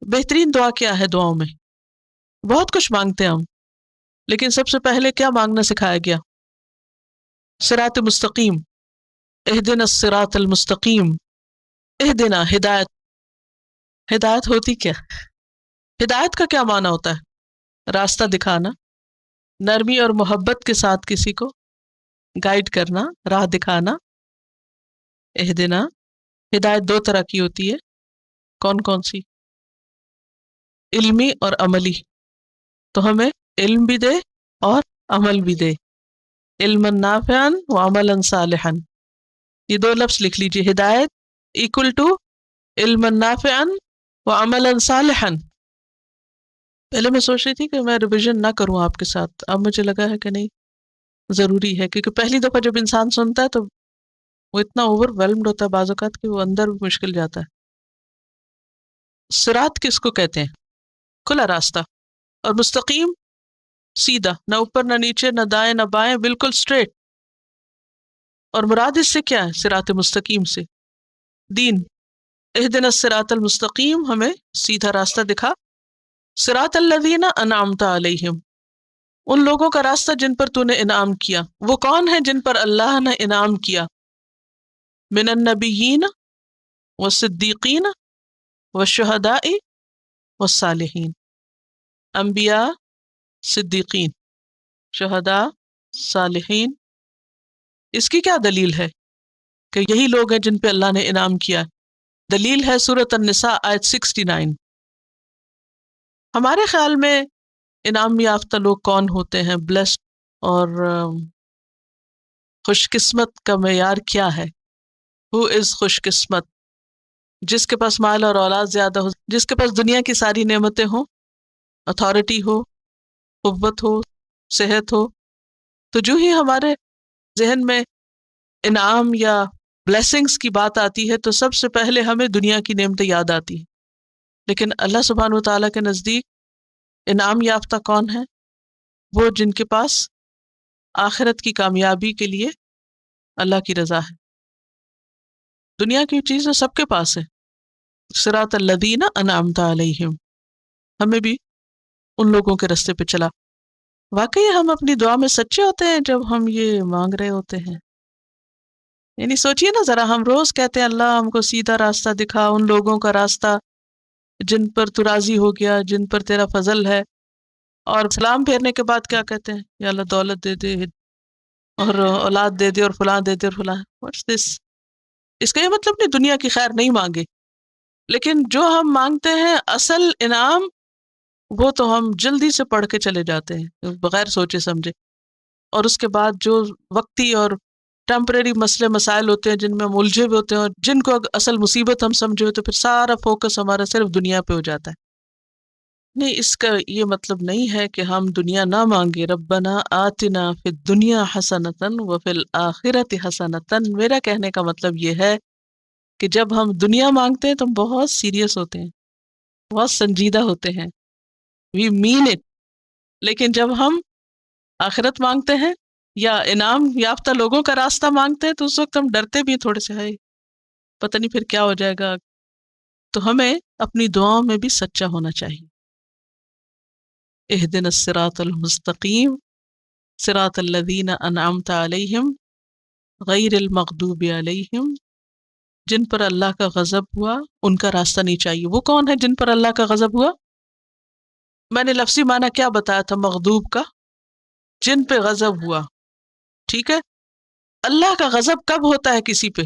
بہترین دعا کیا ہے دعاؤں میں؟ بہت کچھ مانگتے ہیں ہم، لیکن سب سے پہلے کیا مانگنا سکھایا گیا؟ صراط مستقیم، اہدنا الصراط المستقیم، اہدنا ہدایت۔ ہدایت ہوتی کیا؟ ہدایت کا کیا معنی ہوتا ہے؟ راستہ دکھانا، نرمی اور محبت کے ساتھ کسی کو گائیڈ کرنا، راہ دکھانا۔ اہدنا، ہدایت دو طرح کی ہوتی ہے، کون کون سی؟ علمی اور عملی، تو ہمیں علم بھی دے اور عمل بھی دے، علما نافعا وعملا صالحا۔ یہ دو لفظ لکھ لیجیے، ہدایت ایکول ٹو علما نافعا وعملا صالحا۔ پہلے میں سوچ رہی تھی کہ میں ریویژن نہ کروں آپ کے ساتھ، اب مجھے لگا ہے کہ نہیں، ضروری ہے، کیونکہ پہلی دفعہ جب انسان سنتا ہے تو وہ اتنا اوور ویلمڈ ہوتا ہے بعض اوقات کہ وہ اندر بھی مشکل جاتا ہے۔ صراط کس کو کہتے ہیں؟ کھلا راستہ، اور مستقیم سیدھا، نہ اوپر نہ نیچے نہ دائیں نہ بائیں، بالکل اسٹریٹ۔ اور مراد اس سے کیا ہے صراط مستقیم سے؟ دین۔ اہدنا الصراط المستقیم، ہمیں سیدھا راستہ دکھا۔ صراط الذین انعمت علیہم، ان لوگوں کا راستہ جن پر تو نے انعام کیا۔ وہ کون ہیں جن پر اللہ نے انعام کیا؟ من النبیین والصدیقین والشہداء والصالحین، انبیاء، صدیقین، شہداء، صالحین۔ اس کی کیا دلیل ہے کہ یہی لوگ ہیں جن پہ اللہ نے انعام کیا؟ دلیل ہے سورۃ النساء آیت 69۔ ہمارے خیال میں انعام یافتہ لوگ کون ہوتے ہیں؟ بلیسڈ اور خوش قسمت کا معیار کیا ہے؟ ہو از خوش قسمت؟ جس کے پاس مال اور اولاد زیادہ ہو، جس کے پاس دنیا کی ساری نعمتیں ہوں، اتھارٹی ہو، قوت ہو، صحت ہو۔ تو جو ہی ہمارے ذہن میں انعام یا بلیسنگز کی بات آتی ہے تو سب سے پہلے ہمیں دنیا کی نعمتیں یاد آتی ہیں، لیکن اللہ سبحانہ وتعالیٰ کے نزدیک انعام یافتہ کون ہے؟ وہ جن کے پاس آخرت کی کامیابی کے لیے اللہ کی رضا ہے۔ دنیا کی چیزیں سب کے پاس ہے۔ صراط الذین انعمت علیہم، ہمیں بھی ان لوگوں کے رستے پہ چلا۔ واقعی ہم اپنی دعا میں سچے ہوتے ہیں جب ہم یہ مانگ رہے ہوتے ہیں؟ یعنی سوچئے نا ذرا، ہم روز کہتے ہیں اللہ ہم کو سیدھا راستہ دکھا، ان لوگوں کا راستہ جن پر تو راضی ہو گیا، جن پر تیرا فضل ہے، اور سلام پھیرنے کے بعد کیا کہتے ہیں؟ یا اللہ دولت دے دے اور اولاد دے دے اور فلاں دے دے اور فلاں۔ What's this? اس کا یہ مطلب نہیں دنیا کی خیر نہیں مانگے، لیکن جو ہم مانگتے ہیں اصل انعام وہ تو ہم جلدی سے پڑھ کے چلے جاتے ہیں بغیر سوچے سمجھے، اور اس کے بعد جو وقتی اور ٹیمپریری مسئلے مسائل ہوتے ہیں جن میں ہم الجھے ہوئے ہوتے ہیں اور جن کو اصل مصیبت ہم سمجھے ہوتے، پھر سارا فوکس ہمارا صرف دنیا پہ ہو جاتا ہے۔ نہیں، اس کا یہ مطلب نہیں ہے کہ ہم دنیا نہ مانگے۔ ربنا آتنا فی الدنیا حسنۃ وفی الآخرۃ حسنۃ، میرا کہنے کا مطلب یہ ہے کہ جب ہم دنیا مانگتے ہیں تو ہم بہت سیریس ہوتے ہیں، بہت سنجیدہ ہوتے ہیں، وی مین اٹ۔ لیکن جب ہم آخرت مانگتے ہیں یا انعام یافتہ لوگوں کا راستہ مانگتے ہیں تو اس وقت ہم ڈرتے بھی ہیں تھوڑے سے، ہے پتہ نہیں پھر کیا ہو جائے گا۔ تو ہمیں اپنی دعاؤں میں بھی سچا ہونا چاہیے۔ اہدنا الصراط المستقیم صراط الذین انعمت علیہم غیر المغضوب علیہم، جن پر اللہ کا غضب ہوا ان کا راستہ نہیں چاہیے۔ وہ کون ہے جن پر اللہ کا غضب ہوا؟ میں نے لفظی معنی کیا بتایا تھا مغضوب کا؟ جن پہ غضب ہوا، ٹھیک ہے؟ اللہ کا غضب کب ہوتا ہے کسی پہ؟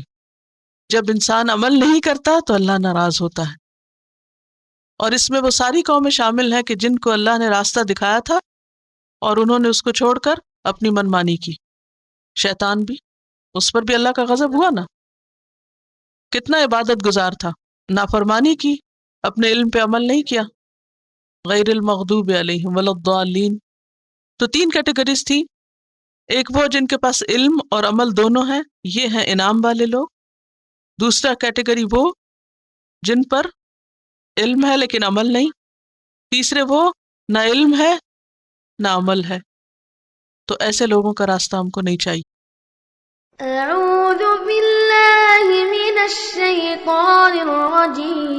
جب انسان عمل نہیں کرتا تو اللہ ناراض ہوتا ہے، اور اس میں وہ ساری قومیں شامل ہیں کہ جن کو اللہ نے راستہ دکھایا تھا اور انہوں نے اس کو چھوڑ کر اپنی من مانی کی۔ شیطان بھی، اس پر بھی اللہ کا غضب ہوا نا، کتنا عبادت گزار تھا، نافرمانی کی، اپنے علم پہ عمل نہیں کیا۔ غیر المغضوب علیہم ولا الضالین، تو تین کیٹیگریز تھی۔ ایک وہ جن کے پاس علم اور عمل دونوں ہیں، یہ ہیں انعام والے لوگ۔ دوسرا کیٹیگری وہ جن پر علم ہے لیکن عمل نہیں۔ تیسرے وہ نہ علم ہے نہ عمل ہے، تو ایسے لوگوں کا راستہ ہم کو نہیں چاہیے۔ اعوذ باللہ من الشیطان الرجیم،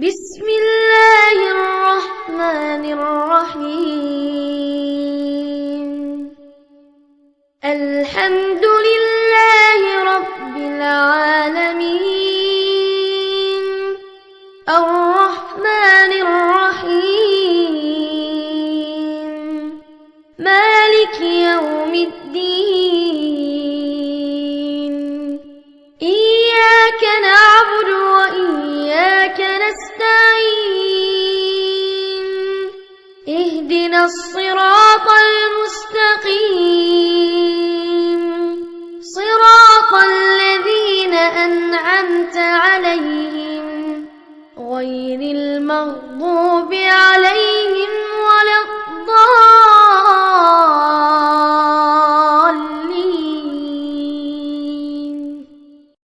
بسم الله الرحمن الرحيم الحمد لله رب العالمين الرحمن الرحيم مالك يوم الدين إياك نعبد وإياك نستعين اهدنا الصراط المستقيم